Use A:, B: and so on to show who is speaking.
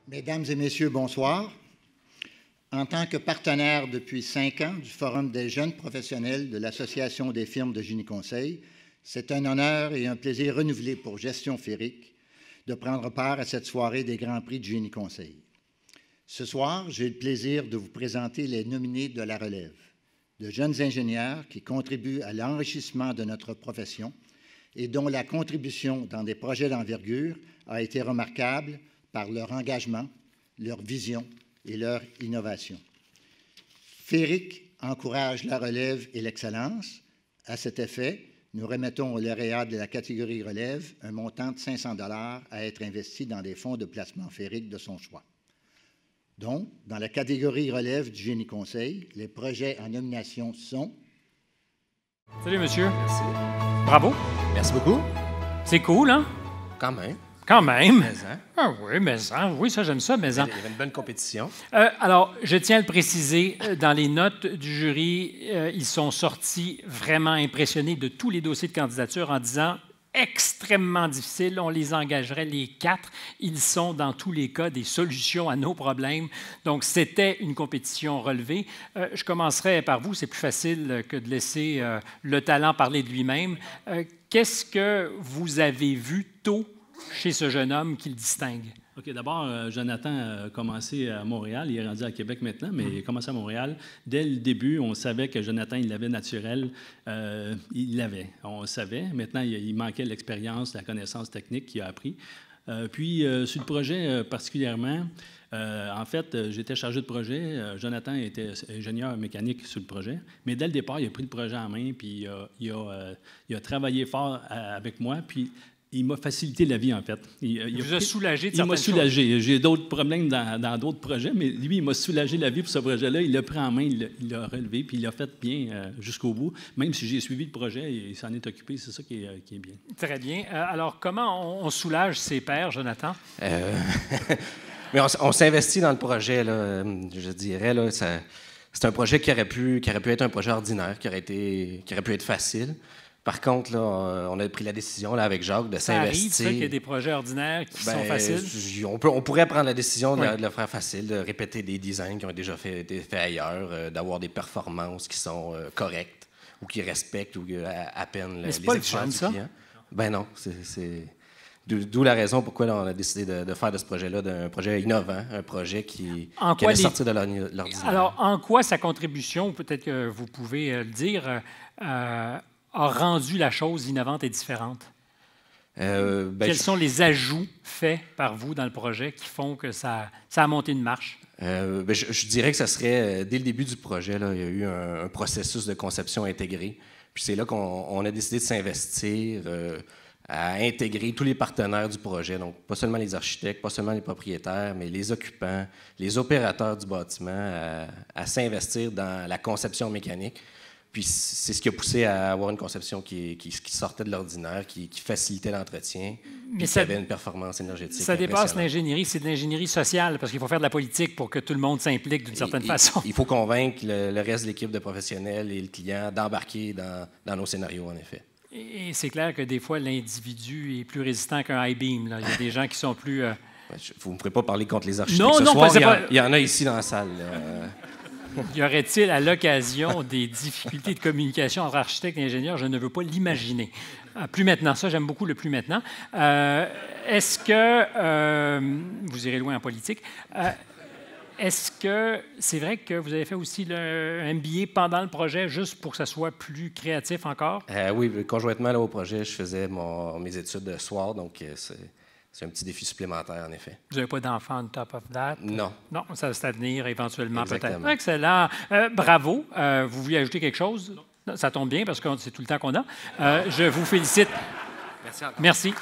A: Mesdames et messieurs, bonsoir. En tant que partenaire depuis 5 ans du Forum des jeunes professionnels de l'Association des firmes de génie conseil, c'est un honneur et un plaisir renouvelé pour Gestion Féric de prendre part à cette soirée des Grands Prix du génie conseil. Ce soir, j'ai le plaisir de vous présenter les nominés de la relève, de jeunes ingénieurs qui contribuent à l'enrichissement de notre profession et dont la contribution dans des projets d'envergure a été remarquable par leur engagement, leur vision et leur innovation. Féric encourage la relève et l'excellence. À cet effet, nous remettons au lauréat de la catégorie relève un montant de 500 $ à être investi dans des fonds de placement Féric de son choix. Donc, dans la catégorie relève du génie conseil, les projets en nomination sont...
B: Salut, monsieur.
C: Merci.
B: Bravo.
C: Merci beaucoup.
B: C'est cool, hein?
C: Quand même.
B: Quand même.
C: Mais, hein?
B: Ah oui, mais ça, oui, ça, j'aime ça, mais
C: Il y avait une bonne compétition.
B: Alors, je tiens à le préciser, dans les notes du jury, ils sont sortis vraiment impressionnés de tous les dossiers de candidature en disant extrêmement difficile, on les engagerait les 4. Ils sont, dans tous les cas, des solutions à nos problèmes. Donc, c'était une compétition relevée. Je commencerai par vous, c'est plus facile que de laisser le talent parler de lui-même. Qu'est-ce que vous avez vu tôt chez ce jeune homme qui le distingue?
D: OK, d'abord, Jonathan a commencé à Montréal. Il est rendu à Québec maintenant, mais il a commencé à Montréal. Dès le début, on savait que Jonathan, il l'avait naturel. Il l'avait, on le savait. Maintenant, il manquait l'expérience, la connaissance technique qu'il a appris. Puis, sur le projet particulièrement, en fait, j'étais chargé de projet. Jonathan était ingénieur mécanique sur le projet. Mais dès le départ, il a pris le projet en main, puis il a travaillé fort avec moi. Puis, il m'a facilité la vie, en fait.
B: Il vous a soulagé de certaines choses.
D: Il m'a soulagé. J'ai d'autres problèmes dans d'autres projets, mais lui, il m'a soulagé la vie pour ce projet-là. Il l'a pris en main, il l'a relevé, puis il l'a fait bien jusqu'au bout. Même si j'ai suivi le projet, il s'en est occupé. C'est ça qui est bien.
B: Très bien. Alors, comment on soulage ses pairs, Jonathan?
C: Mais on s'investit dans le projet, là, je dirais. Là, c'est un projet qui aurait pu être un projet ordinaire, qui aurait pu être facile. Par contre, là, on a pris la décision là, avec Jacques de s'investir.
B: Ça arrive, ça, qu'il y a des projets ordinaires qui sont faciles?
C: On pourrait prendre la décision de le faire facile, de répéter des designs qui ont déjà été faits ailleurs, d'avoir des performances qui sont correctes ou qui respectent ou à peine les exigences du client. Ben non, c'est d'où la raison pourquoi là, on a décidé de faire de ce projet-là un projet innovant, un projet qui allait sortir de l'ordinaire.
B: Alors, en quoi sa contribution, peut-être que vous pouvez le dire, a rendu la chose innovante et différente? Quels sont les ajouts faits par vous dans le projet qui font que ça a monté une marche?
C: Je dirais que ça serait, dès le début du projet, là, il y a eu un processus de conception intégré. Puis c'est là qu'on a décidé de s'investir à intégrer tous les partenaires du projet. Donc, pas seulement les architectes, pas seulement les propriétaires, mais les occupants, les opérateurs du bâtiment à s'investir dans la conception mécanique. Puis c'est ce qui a poussé à avoir une conception qui sortait de l'ordinaire, qui facilitait l'entretien, puis qui avait une performance énergétique.
B: Ça dépasse l'ingénierie, c'est de l'ingénierie sociale, parce qu'il faut faire de la politique pour que tout le monde s'implique d'une certaine façon.
C: Il faut convaincre le reste de l'équipe de professionnels et le client d'embarquer dans nos scénarios, en effet.
B: Et c'est clair que des fois, l'individu est plus résistant qu'un I-beam. Il y a des gens qui sont plus...
C: Vous ne me ferez pas parler contre les architectes
B: ce
C: soir. Il y en a ici dans la salle.
B: Y aurait-il à l'occasion des difficultés de communication entre architectes et ingénieurs? Je ne veux pas l'imaginer. Plus maintenant, ça j'aime beaucoup le plus maintenant. Est-ce que, vous irez loin en politique, est-ce que c'est vrai que vous avez fait aussi le MBA pendant le projet, juste pour que ça soit plus créatif encore?
C: Oui, conjointement là, au projet, je faisais mes études de soir, donc c'est un petit défi supplémentaire, en effet.
B: Vous n'avez pas d'enfant on top of that?
C: Non.
B: Non, ça va à venir éventuellement peut-être.
C: Excellent.
B: Bravo. Vous vouliez ajouter quelque chose? Non. Ça tombe bien parce que c'est tout le temps qu'on a. Je vous félicite.
C: Merci encore.
B: Merci.